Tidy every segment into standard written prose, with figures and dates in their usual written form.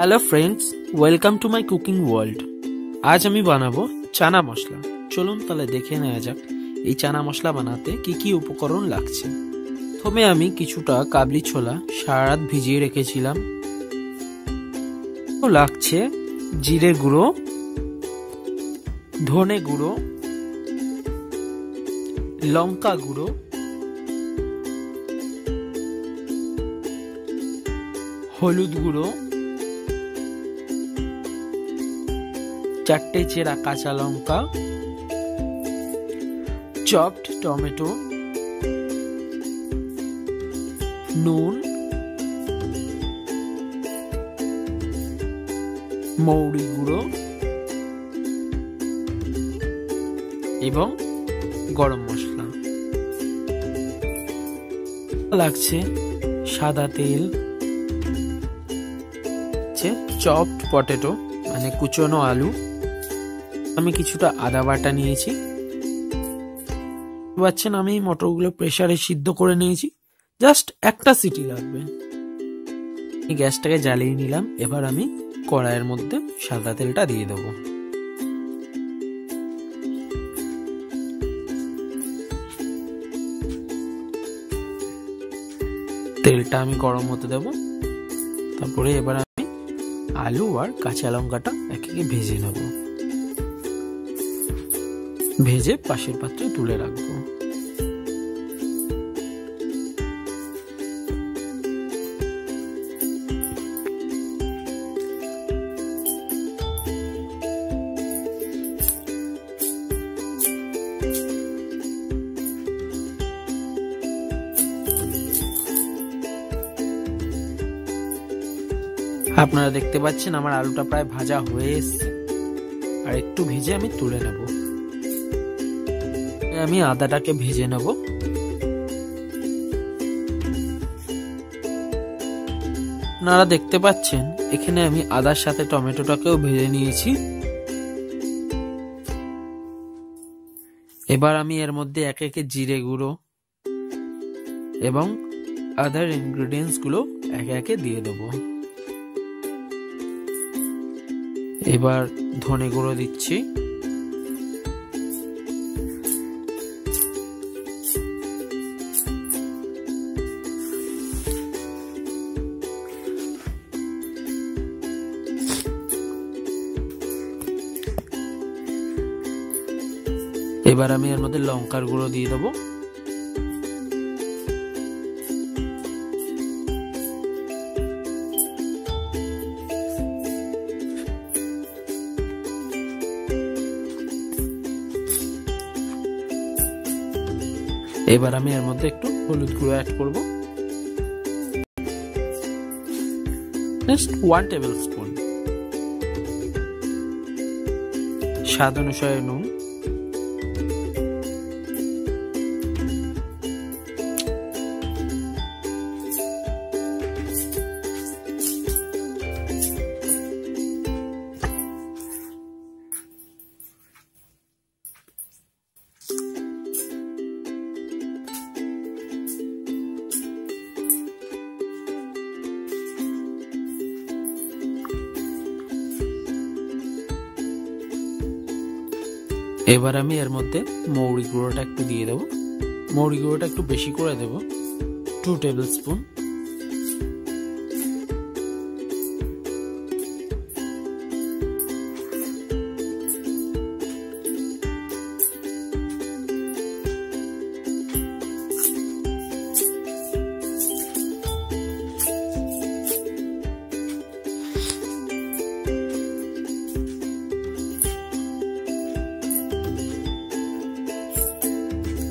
Hello friends, welcome to my cooking world. আজ আমি বানাবো চানা মশলা। চলুন তাহলে দেখে নেওয়া যাক এই চানা মশলা বানাতে কি কি উপকরণ লাগছে। প্রথমে আমি কিছুটা কাবলি ছোলা সারা রাত ভিজিয়ে রেখেছিলাম। লাগছে জিরে গুঁড়ো, ধনে গুঁড়ো, লঙ্কা গুঁড়ো, হলুদ গুঁড়ো, 4টে চেরা কাঁচা লঙ্কা, চপড টমেটো, নুন, মৌরি গুঁড়ো এবং গরম মশলা। লাগছে সাদা তেল, চপড পটেটো মানে কুচনো আলু, আমি কিছুটা আদা বাটা নিয়েছি। পাচ্ছেন আমি মটরগুলো প্রেসারে সিদ্ধ করে নিয়েছি, জাস্ট একটা সিটি লাগবে। গ্যাসটাকে জ্বালিয়ে নিলাম। এবার আমি কড়াইয়ের মধ্যে সাদা তেলটা দিয়ে দেবো। তেলটা আমি গরম হতে দেবো। তারপরে এবার আমি আলু আর কাঁচা লঙ্কাটা একে একে ভেজে নেব। ভেজে পাশের পাত্রে তুলে রাখবো। আপনারা দেখতে পাচ্ছেন আমার আলুটা প্রায় ভাজা হয়ে এসছে, আর একটু ভেজে আমি তুলে নেব। আমি আদাটাকে ভেজে নেব। আপনারা দেখতে পাচ্ছেন এখানে আমি আদার সাথে টমেটোটাকেও ভেজে নিয়েছি। এবার আমি এর মধ্যে একে একে জিরে গুঁড়ো এবং আদার ইনগ্রেডিয়েন্টস গুলো একে একে দিয়ে দেবো। এবার ধনে গুঁড়ো দিচ্ছি, এবার আমি এর মধ্যে লঙ্কার গুঁড়ো দিয়ে দেবো। এবার আমি এর মধ্যে একটু হলুদ গুঁড়ো অ্যাড করব, জাস্ট 1 টেবিল স্পুন। স্বাদ অনুসারে নুন, এবার আমি এর মধ্যে মৌরি গুঁড়োটা একটু দিয়ে দেবো। মৌরি গুঁড়োটা একটু বেশি করে দেব, 2 টেবিল স্পুন।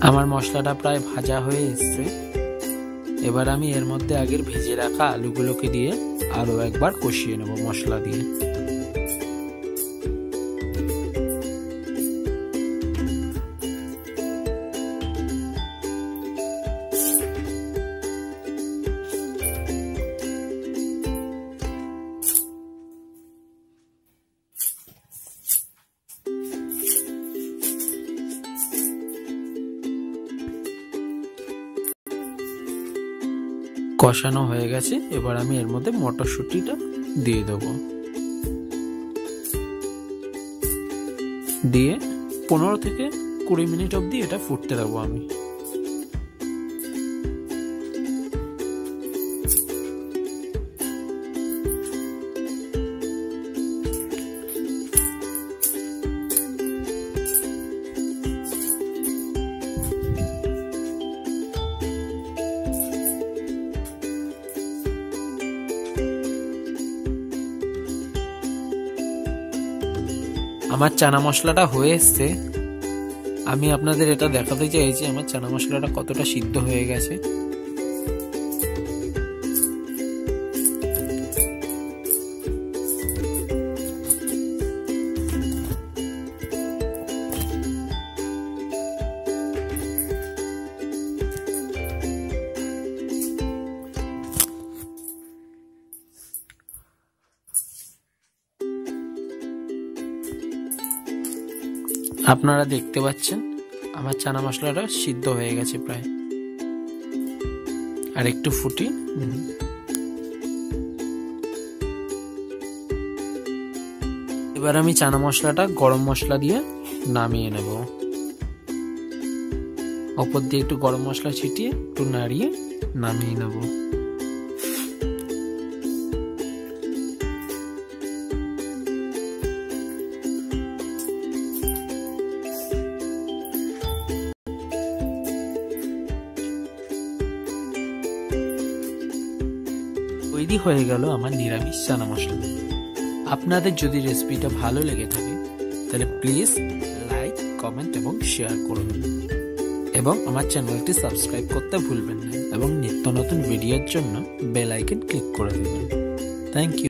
আমার মশলাটা প্রায় ভাজা হয়ে এসছে। এবার আমি এর মধ্যে আগের ভেজে রাখা আলুগুলোকে দিয়ে আরো একবার কষিয়ে নেব মশলা দিয়ে। কষানো হয়ে গেছে। এবার আমি এর মধ্যে মটরশুঁটিটা দিয়ে দেবো, দিয়ে 15 থেকে 20 মিনিট অবধি এটা ফুটতে দেবো আমি। আমার চানা মশলাটা হয়ে এসছে। আমি আপনাদের এটা দেখাতে চাইছি আমার চানা মশলাটা কতটা সিদ্ধ হয়ে গেছে। আপনারা দেখতে পাচ্ছেন আমার চানা মশলাটা সিদ্ধ হয়ে গেছে প্রায়। আর একটু ফুটি, এবার আমি চানা মশলাটা গরম মশলা দিয়ে নামিয়ে নেব। ওপর দিয়ে একটু গরম মশলা ছিটিয়ে একটু নাড়িয়ে নামিয়ে নেব। তৈরি হয়ে গেল আমার নিরামিষ চানা মশলা। আপনাদের যদি রেসিপিটা ভালো লেগে থাকে তাহলে প্লিজ লাইক, কমেন্ট এবং শেয়ার করুন এবং আমার চ্যানেলটি সাবস্ক্রাইব করতে ভুলবেন না এবং নিত্য নতুন ভিডিওর জন্য বেল আইকন ক্লিক করে দেবেন। Thank you.